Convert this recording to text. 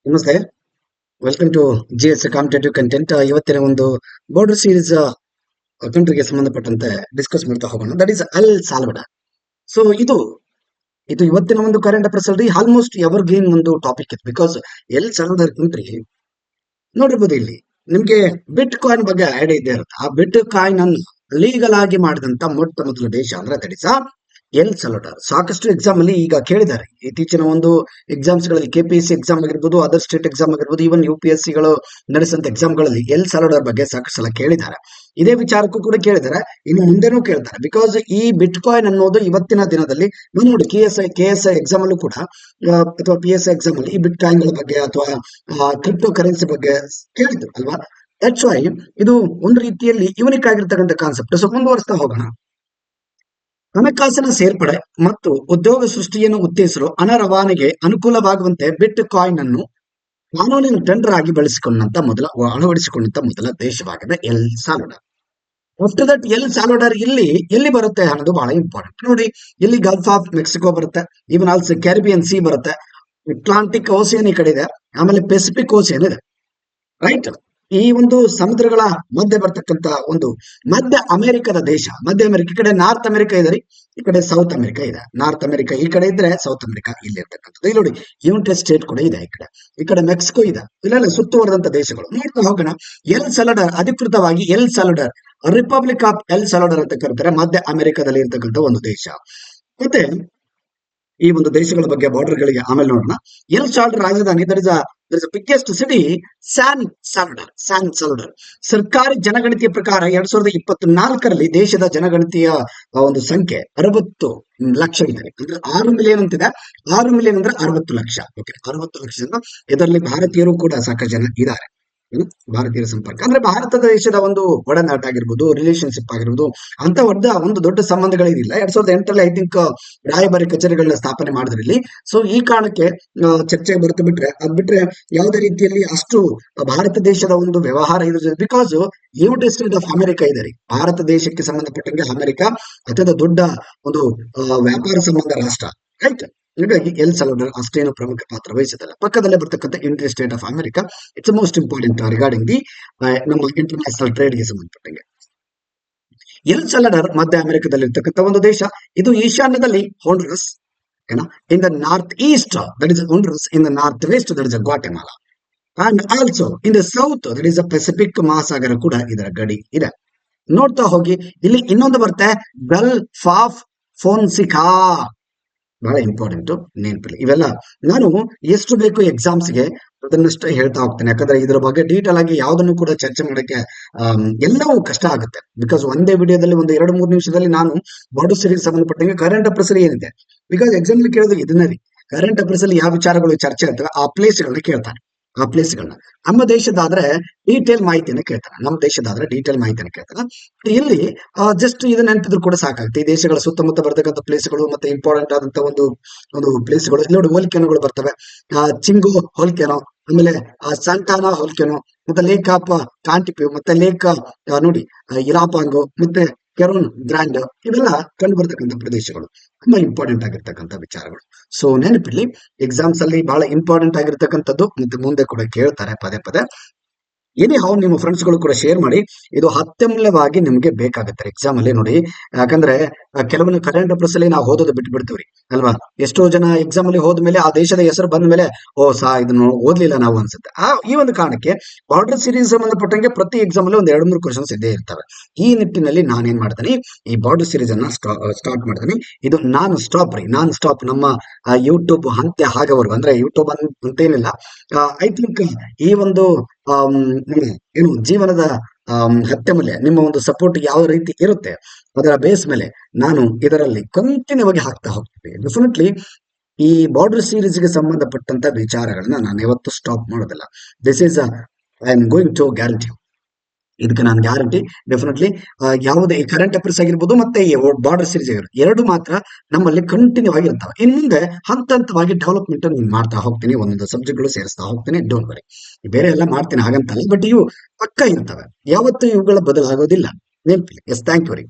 ನಮಸ್ತೆ. Welcome to GS competitive content. ಇವತ್ತಿನ ಒಂದು ಬಾರ್ಡರ್ ಸೀರೀಸ್ ಕಂಟ್ರಿಗೆ ಸಂಬಂಧಪಟ್ಟಂತೆ ಡಿಸ್ಕಸ್ ಮಾಡ್ತಾ ಹೋಗೋಣ. That is El Salvador. So ಇದು ಇವತ್ತಿನ ಒಂದು ಕರೆಂಟ್ ಅಫೇರ್ಸ್ ಅಲ್ಲಿ ಆಲ್ಮೋಸ್ಟ್ ಎವರ್ ಗೇನ್ ಒಂದು ಟಾಪಿಕ್ ಇತ್ತು. ಬಿಕಾಸ್ ಎಲ್ ಸಾಲ್ವಡಾರ್ ಕಂಟ್ರಿ ನೋಡಿರ್ಬೋದು. ಇಲ್ಲಿ ನಿಮ್ಗೆ ಬಿಟ್ ಕಾಯಿನ್ ಬಗ್ಗೆ ಐಡಿಯಾ ಇದ್ದೇ ಇರುತ್ತೆ. ಆ ಬಿಟ್ ಕಾಯಿನ್ ಅನ್ನು ಲೀಗಲ್ ಆಗಿ ಮಾಡಿದಂತ ಮೊಟ್ಟ ಮೊದಲ ದೇಶ ಅಂದ್ರೆ ದಟ್ ಇಸ್ ಎಲ್ ಸಾಲ್ವಡಾರ್. ಸಾಕಷ್ಟು ಎಕ್ಸಾಮ್ ಅಲ್ಲಿ ಈಗ ಕೇಳಿದ್ದಾರೆ. ಇತ್ತೀಚಿನ ಒಂದು ಎಕ್ಸಾಮ್ಸ್ ಗಳಲ್ಲಿ KPSC ಎಕ್ಸಾಮ್ ಆಗಿರ್ಬೋದು, ಅದರ್ ಸ್ಟೇಟ್ ಎಕ್ಸಾಮ್ ಆಗಿರ್ಬೋದು, ಈವನ್ UPSC ಗಳು ನಡೆಸಿದಂತ ಎಕ್ಸಾಮ್ ಗಳಲ್ಲಿ ಎಲ್ ಸಾಲ್ವಡಾರ್ ಬಗ್ಗೆ ಸಾಕಷ್ಟು ಸಲ ಕೇಳಿದ್ದಾರೆ. ಇದೇ ವಿಚಾರಕ್ಕೂ ಕೂಡ ಕೇಳಿದ್ದಾರೆ, ಇನ್ನು ಮುಂದೆನೂ ಕೇಳ್ತಾರೆ. ಬಿಕಾಸ್ ಈ ಬಿಟ್ ಕಾಯಿನ್ ಅನ್ನೋದು ಇವತ್ತಿನ ದಿನದಲ್ಲಿ ನೋಡಿ KSI ಎಕ್ಸಾಮ್ ಅಲ್ಲೂ ಕೂಡ ಅಥವಾ PSI ಎಕ್ಸಾಮ್ ಅಲ್ಲಿ ಈ ಬಿಟ್ ಕಾಯಿನ್ ಗಳ ಬಗ್ಗೆ ಅಥವಾ ಕ್ರಿಪ್ಟೋ ಕರೆನ್ಸಿ ಬಗ್ಗೆ ಕೇಳಿದ್ರು ಅಲ್ವಾ. ದಟ್ಸ್ ವೈ ಇದು ಒಂದು ರೀತಿಯಲ್ಲಿ ಯೂನಿಕ್ ಆಗಿರ್ತಕ್ಕಂಥ ಕಾನ್ಸೆಪ್ಟ್. ಸೊ ಮುಂದುವರಿಸ್ತಾ ಹೋಗೋಣ. ಹಣಕಾಸಿನ ಸೇರ್ಪಡೆ ಮತ್ತು ಉದ್ಯೋಗ ಸೃಷ್ಟಿಯನ್ನು ಉತ್ತೇಜಿಸಲು ಹಣ ರವಾನೆಗೆ ಅನುಕೂಲವಾಗುವಂತೆ ಬಿಟ್ ಕಾಯಿನ್ ಅನ್ನು ಕಾನೂನಿನ ಟೆಂಡರ್ ಆಗಿ ಅಳವಡಿಸಿಕೊಂಡಂತ ಮೊದಲ ದೇಶವಾಗಿದೆ L Salvador. After that L Salvador ಎಲ್ಲಿ ಬರುತ್ತೆ ಅನ್ನೋದು ಬಹಳ ಇಂಪಾರ್ಟೆಂಟ್. ನೋಡಿ, ಇಲ್ಲಿ ಗಲ್ಫ್ ಆಫ್ ಮೆಕ್ಸಿಕೋ ಬರುತ್ತೆ, ಈವನ್ ಆಲ್ಸೋ ಕ್ಯಾರಿಬಿಯನ್ ಸಿ ಬರುತ್ತೆ, ಅಟ್ಲಾಂಟಿಕ್ ಓಷಿಯನ್ ಈ ಕಡೆ ಇದೆ, ಆಮೇಲೆ ಪೆಸಿಫಿಕ್ ಓಷಿಯನ್ ಇದೆ. ರೈಟ್, ಈ ಒಂದು ಸಮುದ್ರಗಳ ಮಧ್ಯೆ ಬರ್ತಕ್ಕಂತ ಒಂದು ಮಧ್ಯ ಅಮೆರಿಕದ ದೇಶ. ಮಧ್ಯ ಅಮೆರಿಕ ಈ ಕಡೆ ನಾರ್ತ್ ಅಮೆರಿಕ ಇದೆ, ಈ ಕಡೆ ಸೌತ್ ಅಮೆರಿಕ ಇದೆ. ನಾರ್ತ್ ಅಮೆರಿಕ ಈ ಕಡೆ ಇದ್ರೆ ಸೌತ್ ಅಮೆರಿಕ ಇಲ್ಲಿ ಇರ್ತಕ್ಕಂಥದ್ದು. ಇಲ್ಲಿ ನೋಡಿ, ಯುನೈಟೆಡ್ ಸ್ಟೇಟ್ ಕೂಡ ಇದೆ, ಈ ಕಡೆ ಮೆಕ್ಸಿಕೋ ಇದೆ. ಇಲ್ಲೆಲ್ಲ ಸುತ್ತುವರೆದಂತ ದೇಶಗಳು. ನೋಡ್ತಾ ಹೋಗೋಣ. ಎಲ್ ಸಾಲ್ವಡಾರ್ ಅಧಿಕೃತವಾಗಿ L Salvador republic of L Salvador ಅಂತ ಕರೀತಾರೆ. ಮಧ್ಯ ಅಮೆರಿಕದಲ್ಲಿ ಇರ್ತಕ್ಕಂಥ ಒಂದು ದೇಶ. ಮತ್ತೆ ಈ ಒಂದು ದೇಶಗಳ ಬಗ್ಗೆ ಬಾರ್ಡರ್ ಗಳಿಗೆ ಆಮೇಲೆ ನೋಡೋಣ. ಎಲ್ ಸಾಲ್ವಡಾರ್ ರಾಜಧಾನಿ there is biggest city San Salvador. ಸರ್ಕಾರಿ ಜನಗಣತಿಯ ಪ್ರಕಾರ 2024ರಲ್ಲಿ ದೇಶದ ಜನಗಣತಿಯ ಒಂದು ಸಂಖ್ಯೆ 60 ಲಕ್ಷ ಇದೆ. ಅಂದ್ರೆ 6 ಮಿಲಿಯನ್ ಅಂತಿದೆ. 6 ಮಿಲಿಯನ್ ಅಂದ್ರೆ 60 ಲಕ್ಷ. ಓಕೆ, 60 ಲಕ್ಷ ಜನ. ಇದರಲ್ಲಿ ಭಾರತೀಯರು ಕೂಡ ಸಾಕಷ್ಟು ಜನ ಇದ್ದಾರೆ. ಭಾರತೀಯರ ಸಂಪರ್ಕ ಅಂದ್ರೆ ಭಾರತ ದೇಶದ ಒಂದು ಒಡನಾಟ ಆಗಿರ್ಬೋದು, ರಿಲೇಶನ್ಶಿಪ್ ಆಗಿರ್ಬೋದು, ಅಂತ ಒಂದು ದೊಡ್ಡ ಸಂಬಂಧಗಳಿಲ್ಲ. 2008ರಲ್ಲಿ ಐ ಥಿಂಕ್ ರಾಯಭಾರಿ ಕಚೇರಿಗಳನ್ನ ಸ್ಥಾಪನೆ ಮಾಡಿದ್ರಲ್ಲಿ. ಸೊ ಈ ಕಾರಣಕ್ಕೆ ಚರ್ಚೆ ಅದ್ ಬಿಟ್ರೆ ಯಾವುದೇ ರೀತಿಯಲ್ಲಿ ಅಷ್ಟು ಭಾರತ ದೇಶದ ಒಂದು ವ್ಯವಹಾರ ಇರೋದು. Because United state of America ಇದೆ ರೀ. ಭಾರತ ದೇಶಕ್ಕೆ ಸಂಬಂಧಪಟ್ಟಂಗೆ ಅಮೆರಿಕ ಅತ್ಯಂತ ದೊಡ್ಡ ಒಂದು ವ್ಯಾಪಾರ ಸಂಬಂಧ ರಾಷ್ಟ್ರ. ರೈಟ್, ಹೀಗಾಗಿ ಎಲ್ ಸಾಲ್ವಡಾರ್ ಅಷ್ಟೇನು ಪ್ರಮುಖ ಪಾತ್ರ ವಹಿಸುತ್ತಲ್ಲ. ಪಕ್ಕದಲ್ಲೇ ಬರ್ತಕ್ಕಂಥ United state of America it's most important regarding the ನಮ್ಮ ಇಂಟರ್ನ್ಯಾಷನಲ್ ಟ್ರೇಡ್ ಗೆ ಸಂಬಂಧಪಟ್ಟಂಗೆ. ಎಲ್ ಸಾಲ್ವಡಾರ್ ಮಧ್ಯ ಅಮೆರಿಕದಲ್ಲಿ ಇರ್ತಕ್ಕಂಥ ಒಂದು ದೇಶ. ಇದು ಈಶಾನ್ಯದಲ್ಲಿ Honduras, in the north east that is Honduras, in the north west that is Guatemala, and also in the south that is Pacific ಮಹಾಸಾಗರ ಕೂಡ ಇದರ ಗಡಿ ಇದೆ. ನೋಡ್ತಾ ಹೋಗಿ, ಇಲ್ಲಿ ಇನ್ನೊಂದು ಬರುತ್ತೆ ಗಲ್ಫ್ ಆಫ್ ಫೋನ್ಸಿಕಾ. ಬಹಳ ಇಂಪಾರ್ಟೆಂಟ್ ನೆನಪಿಲ್ಲ. ಇವೆಲ್ಲ ನಾನು ಎಷ್ಟು ಬೇಕು ಎಕ್ಸಾಮ್ಸ್ಗೆ ಅದನ್ನಷ್ಟೇ ಹೇಳ್ತಾ ಹೋಗ್ತೇನೆ. ಯಾಕಂದ್ರೆ ಇದ್ರ ಬಗ್ಗೆ ಡೀಟೇಲ್ ಆಗಿ ಯಾವ್ದನ್ನು ಕೂಡ ಚರ್ಚೆ ಮಾಡಕ್ಕೆ ಎಲ್ಲವೂ ಕಷ್ಟ ಆಗುತ್ತೆ. ಬಿಕಾಸ್ ಒಂದೇ ವಿಡಿಯೋದಲ್ಲಿ ಒಂದು 2-3 ನಿಮಿಷದಲ್ಲಿ ನಾನು ಬಾರ್ಡರ್ ಸೀರೀಸ್ ಸಂಬಂಧಪಟ್ಟಂಗೆ ಕರೆಂಟ್ ಅಫೇರ್ಸ್ ಏನಿದೆ. ಬಿಕಾಸ್ ಎಕ್ಸಾಮ್ ಕೇಳೋದು ಇದನ್ನ ರೀ. ಕರೆಂಟ್ ಅಫೇರ್ಸ್ ಅಲ್ಲಿ ಯಾವ ವಿಚಾರಗಳು ಚರ್ಚೆ ಆಗ್ತವೆ ಆ ಪ್ಲೇಸ್ಗಳನ್ನ ಕೇಳ್ತಾರೆ. ಆ ಪ್ಲೇಸ್ಗಳನ್ನ ನಮ್ಮ ದೇಶದಾದ್ರೆ ಡೀಟೇಲ್ ಮಾಹಿತಿಯನ್ನು ಕೇಳ್ತಾರೆ. ನಮ್ಮ ದೇಶದಾದ್ರೆ ಡೀಟೇಲ್ ಮಾಹಿತಿಯನ್ನು ಕೇಳ್ತಾರೆ. ಇಲ್ಲಿ ಜಸ್ಟ್ ಇದನ್ನ ನೆನಪಿದ್ರು ಕೂಡ ಸಾಕಾಗುತ್ತೆ. ಈ ದೇಶಗಳ ಸುತ್ತಮುತ್ತ ಬರ್ತಕ್ಕಂಥ ಪ್ಲೇಸ್ಗಳು ಮತ್ತೆ ಇಂಪಾರ್ಟೆಂಟ್ ಆದಂತ ಒಂದು ಪ್ಲೇಸ್ಗಳು. ಇಲ್ಲಿ ನೋಡಿ, ಹೋಲಿಕೆನೋಗಳು ಬರ್ತವೆ. ಚಿಂಗು ಹೋಲಿಕೆನೋ, ಆಮೇಲೆ ಸಂಟಾನಾ ಹೋಲಿಕೆನೋ, ಮತ್ತೆ ಲೇಕ್ ಆಫ್ ಕಾಂಟಿಪ್ಯೂ, ಮತ್ತೆ ಲೇಕ್ ನೋಡಿ ಇರಾಪಾಂಗು, ಮತ್ತೆ ಕೆರೋನ್ ಗ್ರ್ಯಾಂಡ್, ಇವೆಲ್ಲ ಕಂಡು ಬರ್ತಕ್ಕಂಥ ಪ್ರದೇಶಗಳು. ತುಂಬಾ ಇಂಪಾರ್ಟೆಂಟ್ ಆಗಿರ್ತಕ್ಕಂಥ ವಿಚಾರಗಳು. ಸೊ ನೆನಪಿರ್ಲಿ, ಎಕ್ಸಾಮ್ಸ್ ಅಲ್ಲಿ ಬಹಳ ಇಂಪಾರ್ಟೆಂಟ್ ಆಗಿರ್ತಕ್ಕಂಥದ್ದು. ಮತ್ತೆ ಮುಂದೆ ಕೂಡ ಕೇಳ್ತಾರೆ ಪದೇ ಪದೇ. ನಿಮ್ಮ ಫ್ರೆಂಡ್ಸ್ ಗಳು ಕೂಡ ಶೇರ್ ಮಾಡಿ. ಇದು ಅತ್ಯಮೂಲ್ಯವಾಗಿ ನಿಮ್ಗೆ ಬೇಕಾಗುತ್ತೆ ಎಕ್ಸಾಮ್ ಅಲ್ಲಿ. ನೋಡಿ, ಯಾಕಂದ್ರೆ ಕೆಲವೊಂದು ಕರೆಂಟ್ ಅಫೇರ್ಸ್ ಅಲ್ಲಿ ನಾವು ಓದೋದು ಬಿಟ್ಬಿಡ್ತೀವ್ರಿ ಅಲ್ವಾ. ಎಷ್ಟೋ ಜನ ಎಕ್ಸಾಮ್ ಅಲ್ಲಿ ಹೋದ್ಮೇಲೆ ಆ ದೇಶದ ಹೆಸರು ಬಂದ ಮೇಲೆ ಇದನ್ನು ಓದ್ಲಿಲ್ಲ ನಾವು ಅನ್ಸುತ್ತೆ. ಈ ಒಂದು ಕಾರಣಕ್ಕೆ ಬಾರ್ಡರ್ ಸೀರೀಸ್ ಸಂಬಂಧಪಟ್ಟಂಗೆ ಪ್ರತಿ ಎಕ್ಸಾಮ್ ಅಲ್ಲಿ ಒಂದು 2-3 ಕ್ವಶನ್ಸ್ ಇದ್ದೇ ಇರ್ತವೆ. ಈ ನಿಟ್ಟಿನಲ್ಲಿ ನಾನೇನ್ ಮಾಡ್ತೀನಿ, ಈ ಬಾರ್ಡರ್ ಸೀರೀಸ್ ಅನ್ನ ಸ್ಟಾರ್ಟ್ ಮಾಡ್ತೀನಿ. ಇದು ನಾನ್ ಸ್ಟಾಪ್ ನಮ್ಮ ಯೂಟ್ಯೂಬ್ ಅಂತ್ಯ ಆಗವರೆಗೂ. ಅಂದ್ರೆ ಯೂಟ್ಯೂಬ್ ಅಂತೇನಿಲ್ಲ, ಐ ಥಿಂಕ್ ಈ ಒಂದು ಜೀವನದ ಅತ್ಯಮೂಲ್ಯ ನಿಮ್ಮ ಒಂದು ಸಪೋರ್ಟ್ ಯಾವ ರೀತಿ ಇರುತ್ತೆ ಅದರ ಬೇಸ್ ಮೇಲೆ ನಾನು ಇದರಲ್ಲಿ ಕಂಟಿನ್ಯೂ ಆಗಿ ಹಾಕ್ತಾ ಹೋಗ್ತೀನಿ. ಡೆಫಿನೆಟ್ಲಿ ಈ ಬಾರ್ಡರ್ ಸೀರೀಸ್ ಗೆ ಸಂಬಂಧಪಟ್ಟಂತ ವಿಚಾರಗಳನ್ನ ನಾನು ಯಾವತ್ತೂ ಸ್ಟಾಪ್ ಮಾಡೋದಿಲ್ಲ. This is I am going to guarantee. ಇದಕ್ಕೆ ನಾನು ಗ್ಯಾರಂಟಿ. ಡೆಫಿನೆಟ್ಲಿ ಯಾವುದೇ ಕರೆಂಟ್ ಅಫೇರ್ಸ್ ಆಗಿರ್ಬೋದು ಮತ್ತೆ ಬಾರ್ಡರ್ ಸೀರೀಸ್ ಆಗಿರ್ಬೋದು, 2 ಮಾತ್ರ ನಮ್ಮಲ್ಲಿ ಕಂಟಿನ್ಯೂ ಆಗಿರ್ತಾವೆ. ಇನ್ನು ಮುಂದೆ ಹಂತವಾಗಿ ಡೆವಲಪ್ಮೆಂಟ್ ಮಾಡ್ತಾ ಹೋಗ್ತೀನಿ, ಒಂದೊಂದು ಸಬ್ಜೆಕ್ಟ್ಗಳು ಸೇರಿಸ್ತಾ ಹೋಗ್ತೀನಿ. ಡೋಂಟ್ ವರಿ, ಬೇರೆ ಎಲ್ಲ ಮಾಡ್ತೀನಿ ಹಾಗಂತಲ್ಲ, ಬಟ್ ಇವು ಪಕ್ಕ ಇರ್ತವೆ. ಯಾವತ್ತೂ ಇವುಗಳ ಬದಲಾಗೋದಿಲ್ಲ. ನೆನಪಿಲ್ಲ. ಎಸ್, ಥ್ಯಾಂಕ್ ಯು ರಿ.